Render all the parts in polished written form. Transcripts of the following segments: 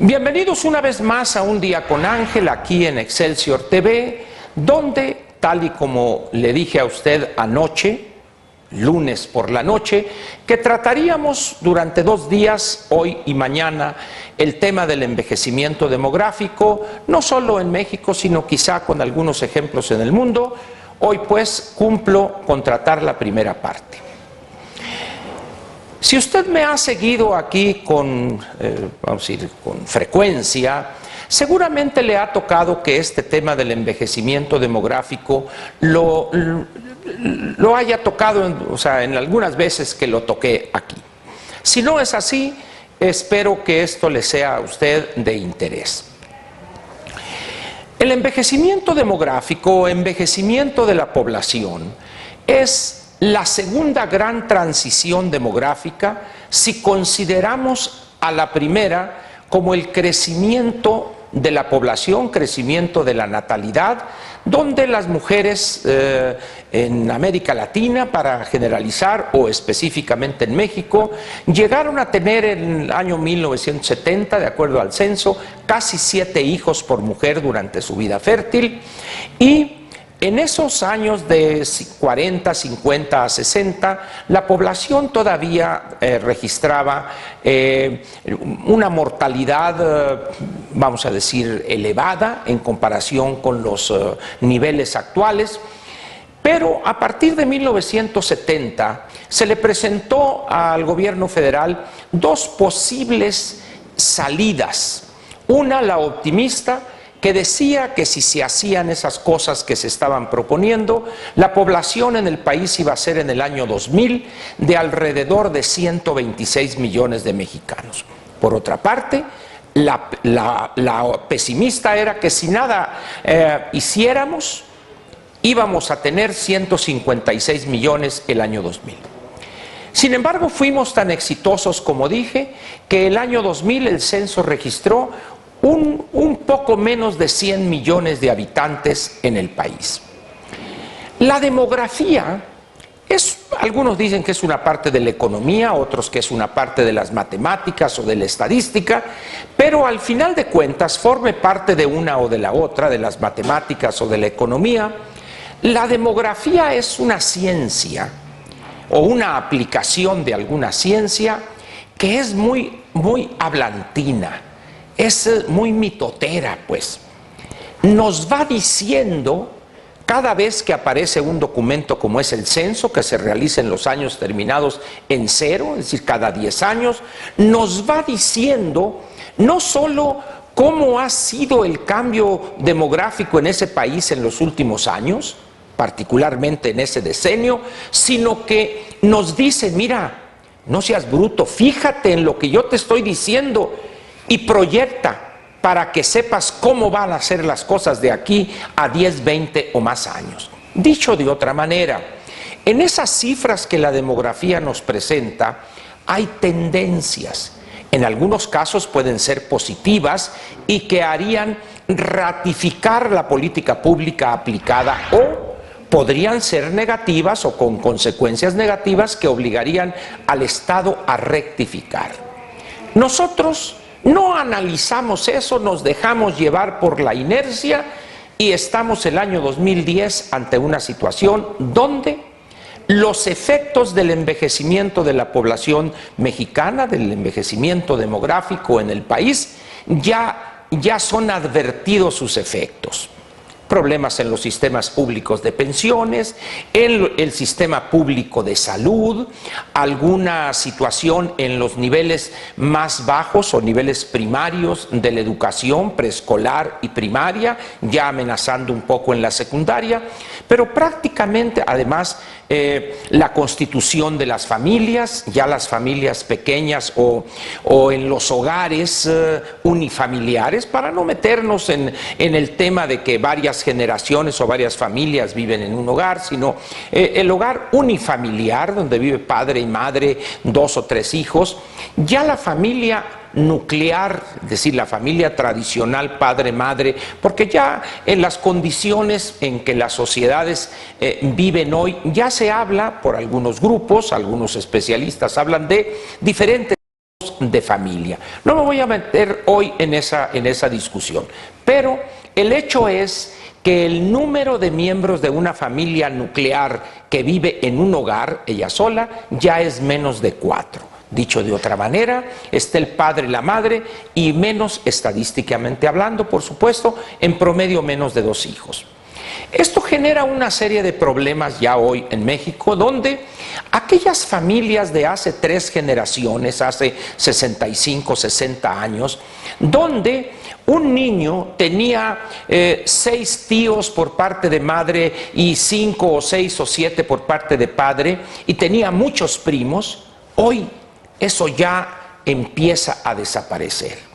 Bienvenidos una vez más a Un Día con Ángel aquí en Excelsior TV, donde, tal y como le dije a usted anoche, lunes por la noche, que trataríamos durante 2 días, hoy y mañana, el tema del envejecimiento demográfico, no solo en México, sino quizá con algunos ejemplos en el mundo. Hoy pues cumplo con tratar la primera parte. Si usted me ha seguido aquí con, vamos a decir, con frecuencia, seguramente le ha tocado que este tema del envejecimiento demográfico lo haya tocado, en algunas veces que lo toqué aquí. Si no es así, espero que esto le sea a usted de interés. El envejecimiento demográfico, envejecimiento de la población, es la segunda gran transición demográfica si consideramos a la primera como el crecimiento de la población, crecimiento de la natalidad, donde las mujeres en América Latina, para generalizar, o específicamente en México, llegaron a tener en el año 1970, de acuerdo al censo, casi 7 hijos por mujer durante su vida fértil, y en esos años de 40, 50 a 60, la población todavía registraba una mortalidad, vamos a decir, elevada en comparación con los niveles actuales. Pero a partir de 1970 se le presentó al gobierno federal 2 posibles salidas. Una, la optimista, que decía que si se hacían esas cosas que se estaban proponiendo, la población en el país iba a ser en el año 2000 de alrededor de 126 millones de mexicanos. Por otra parte, la pesimista era que si nada hiciéramos, íbamos a tener 156 millones el año 2000. Sin embargo, fuimos tan exitosos, como dije, que el año 2000 el censo registró un poco menos de 100 millones de habitantes en el país. La demografía algunos dicen que es una parte de la economía, otros que es una parte de las matemáticas o de la estadística, pero al final de cuentas, forme parte de una o de la otra, de las matemáticas o de la economía. La demografía es una ciencia o una aplicación de alguna ciencia que es muy hablantina. Es muy mitotera, pues. Nos va diciendo, cada vez que aparece un documento como es el censo, que se realiza en los años terminados en 0, es decir, cada 10 años, nos va diciendo no solo cómo ha sido el cambio demográfico en ese país en los últimos años, particularmente en ese decenio, sino que nos dice, mira, no seas bruto, fíjate en lo que yo te estoy diciendo, y proyecta para que sepas cómo van a ser las cosas de aquí a 10, 20 o más años. Dicho de otra manera, en esas cifras que la demografía nos presenta, hay tendencias. En algunos casos pueden ser positivas y que harían ratificar la política pública aplicada, o podrían ser negativas o con consecuencias negativas que obligarían al Estado a rectificar. Nosotros no analizamos eso, nos dejamos llevar por la inercia y estamos el año 2010 ante una situación donde los efectos del envejecimiento de la población mexicana, del envejecimiento demográfico en el país, ya son advertidos sus efectos. Problemas en los sistemas públicos de pensiones, en el sistema público de salud, alguna situación en los niveles más bajos o niveles primarios de la educación preescolar y primaria, ya amenazando un poco en la secundaria, pero prácticamente además la constitución de las familias, ya las familias pequeñas o en los hogares unifamiliares, para no meternos en el tema de que varias generaciones o varias familias viven en un hogar, sino el hogar unifamiliar, donde vive padre y madre, 2 o 3 hijos. Ya la familia nuclear, es decir, la familia tradicional padre-madre, porque ya en las condiciones en que las sociedades viven hoy, ya se habla por algunos grupos, algunos especialistas hablan de diferentes de familia. No me voy a meter hoy en esa discusión, pero el hecho es que el número de miembros de una familia nuclear que vive en un hogar, ella sola, ya es menos de 4. Dicho de otra manera, está el padre y la madre, y menos, estadísticamente hablando, por supuesto, en promedio menos de 2 hijos. Esto genera una serie de problemas ya hoy en México, donde aquellas familias de hace 3 generaciones, hace 65, 60 años, donde un niño tenía 6 tíos por parte de madre y 5 o 6 o 7 por parte de padre, y tenía muchos primos, hoy eso ya empieza a desaparecer.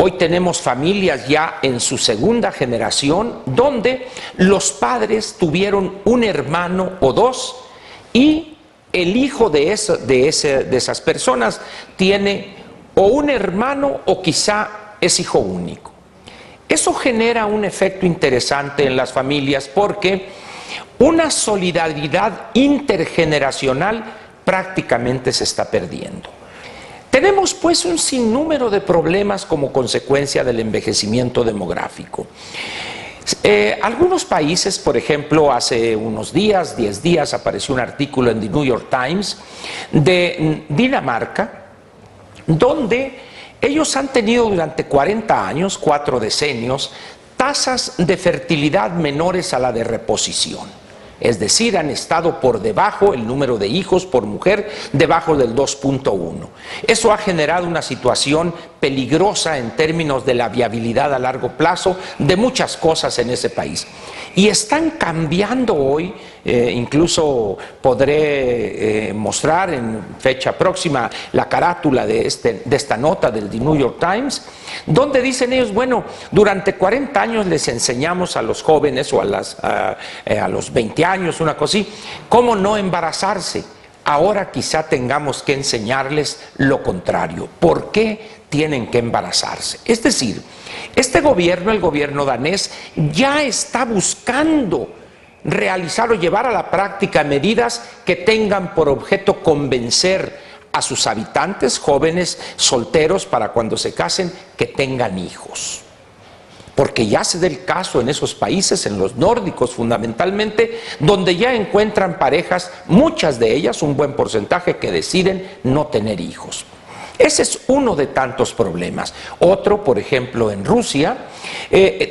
Hoy tenemos familias ya en su segunda generación donde los padres tuvieron un hermano o 2 y el hijo de esas personas tiene o un hermano o quizá es hijo único. Eso genera un efecto interesante en las familias porque una solidaridad intergeneracional prácticamente se está perdiendo. Tenemos pues un sinnúmero de problemas como consecuencia del envejecimiento demográfico. Algunos países, por ejemplo, hace unos días, 10 días, apareció un artículo en The New York Times de Dinamarca, donde ellos han tenido durante 40 años, 4 decenios, tasas de fertilidad menores a la de reposición. Es decir, han estado por debajo, el número de hijos por mujer, debajo del 2.1. Eso ha generado una situación peligrosa en términos de la viabilidad a largo plazo de muchas cosas en ese país. Y están cambiando hoy, incluso podré mostrar en fecha próxima la carátula de esta nota del The New York Times, donde dicen ellos, bueno, durante 40 años les enseñamos a los jóvenes o a los 20 años, una cosa así, cómo no embarazarse. Ahora quizá tengamos que enseñarles lo contrario. ¿Por qué tienen que embarazarse? Es decir, este gobierno, el gobierno danés, ya está buscando realizar o llevar a la práctica medidas que tengan por objeto convencer a sus habitantes, jóvenes solteros, para cuando se casen, que tengan hijos. Porque ya se da el caso en esos países, en los nórdicos fundamentalmente, donde ya encuentran parejas, muchas de ellas, un buen porcentaje, que deciden no tener hijos. Ese es uno de tantos problemas. Otro, por ejemplo, en Rusia,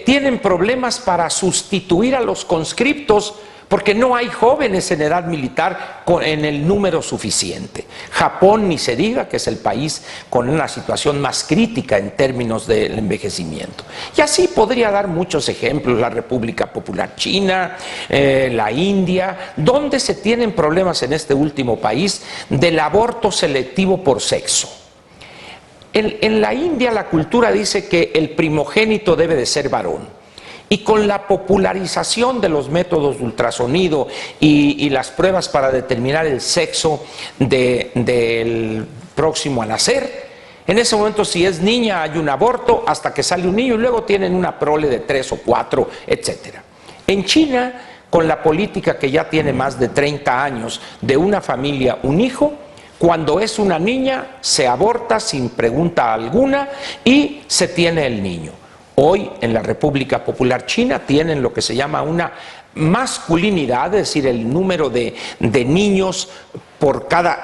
tienen problemas para sustituir a los conscriptos porque no hay jóvenes en edad militar en el número suficiente. Japón, ni se diga, que es el país con una situación más crítica en términos del envejecimiento. Y así podría dar muchos ejemplos: la República Popular China, la India, donde se tienen problemas en este último país del aborto selectivo por sexo. En la India la cultura dice que el primogénito debe de ser varón. Y con la popularización de los métodos de ultrasonido y las pruebas para determinar el sexo del próximo a nacer, en ese momento, si es niña, hay un aborto hasta que sale un niño y luego tienen una prole de 3 o 4, etc. En China, con la política que ya tiene más de 30 años de una familia, un hijo, cuando es una niña se aborta sin pregunta alguna y se tiene el niño. Hoy en la República Popular China tienen lo que se llama una masculinidad, es decir, el número de niños por cada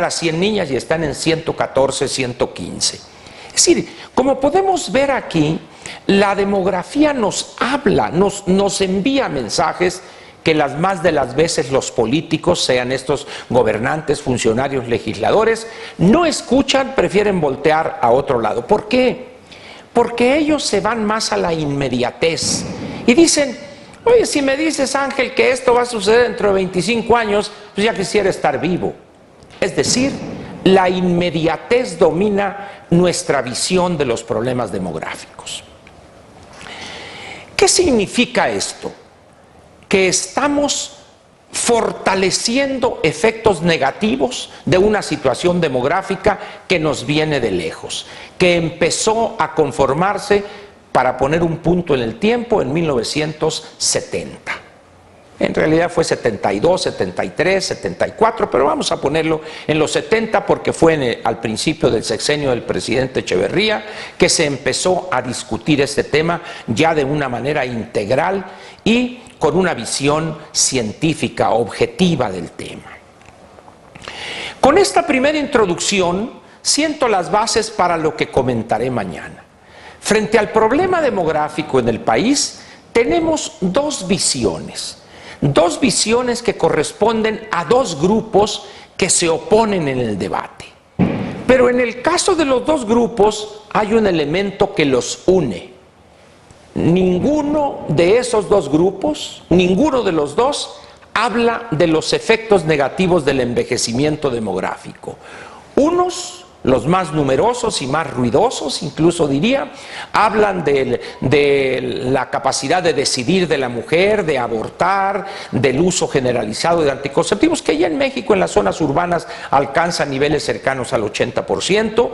100 niñas, y están en 114, 115. Es decir, como podemos ver aquí, la demografía nos habla, nos envía mensajes que las más de las veces los políticos, sean estos gobernantes, funcionarios, legisladores, no escuchan, prefieren voltear a otro lado. ¿Por qué? Porque ellos se van más a la inmediatez y dicen: oye, si me dices, Ángel, que esto va a suceder dentro de 25 años, pues ya quisiera estar vivo. Es decir, la inmediatez domina nuestra visión de los problemas demográficos. ¿Qué significa esto? Que estamos fortaleciendo efectos negativos de una situación demográfica que nos viene de lejos, que empezó a conformarse, para poner un punto en el tiempo, en 1970. En realidad fue 72, 73, 74, pero vamos a ponerlo en los 70 porque fue al principio del sexenio del presidente Echeverría que se empezó a discutir este tema ya de una manera integral y con una visión científica, objetiva del tema. Con esta primera introducción siento las bases para lo que comentaré mañana. Frente al problema demográfico en el país, tenemos dos visiones que corresponden a dos grupos que se oponen en el debate. Pero en el caso de los dos grupos hay un elemento que los une. Ninguno de esos dos grupos, ninguno de los dos, habla de los efectos negativos del envejecimiento demográfico. Unos, los más numerosos y más ruidosos, incluso diría, hablan de la capacidad de decidir de la mujer, de abortar, del uso generalizado de anticonceptivos, que ya en México, en las zonas urbanas, alcanza niveles cercanos al 80%,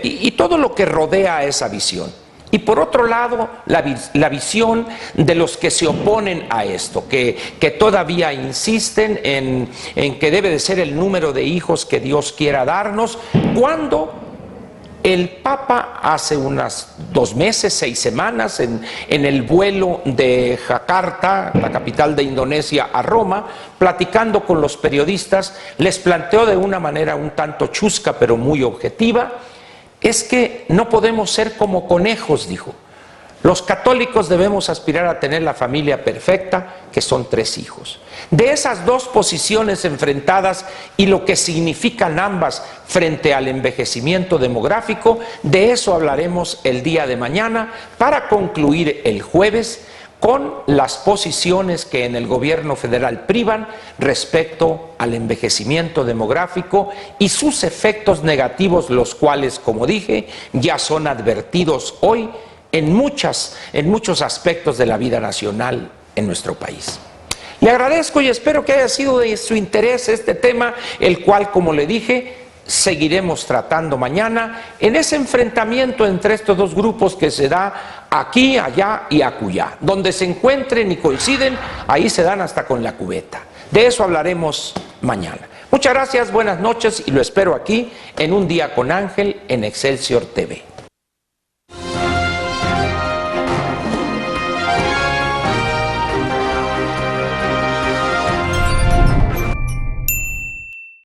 y todo lo que rodea a esa visión. Y por otro lado, la visión de los que se oponen a esto, que todavía insisten en que debe de ser el número de hijos que Dios quiera darnos, cuando el Papa hace unas 2 meses, 6 semanas, en el vuelo de Jakarta, la capital de Indonesia, a Roma, platicando con los periodistas, les planteó de una manera un tanto chusca, pero muy objetiva, es que no podemos ser como conejos, dijo. Los católicos debemos aspirar a tener la familia perfecta, que son 3 hijos. De esas dos posiciones enfrentadas y lo que significan ambas frente al envejecimiento demográfico, de eso hablaremos el día de mañana para concluir el jueves con las posiciones que en el gobierno federal privan respecto al envejecimiento demográfico y sus efectos negativos, los cuales, como dije, ya son advertidos hoy en muchos aspectos de la vida nacional en nuestro país. Le agradezco y espero que haya sido de su interés este tema, el cual, como le dije, seguiremos tratando mañana en ese enfrentamiento entre estos dos grupos que se da aquí, allá y acullá. Donde se encuentren y coinciden, ahí se dan hasta con la cubeta. De eso hablaremos mañana. Muchas gracias, buenas noches y lo espero aquí en Un Día con Ángel en Excelsior TV.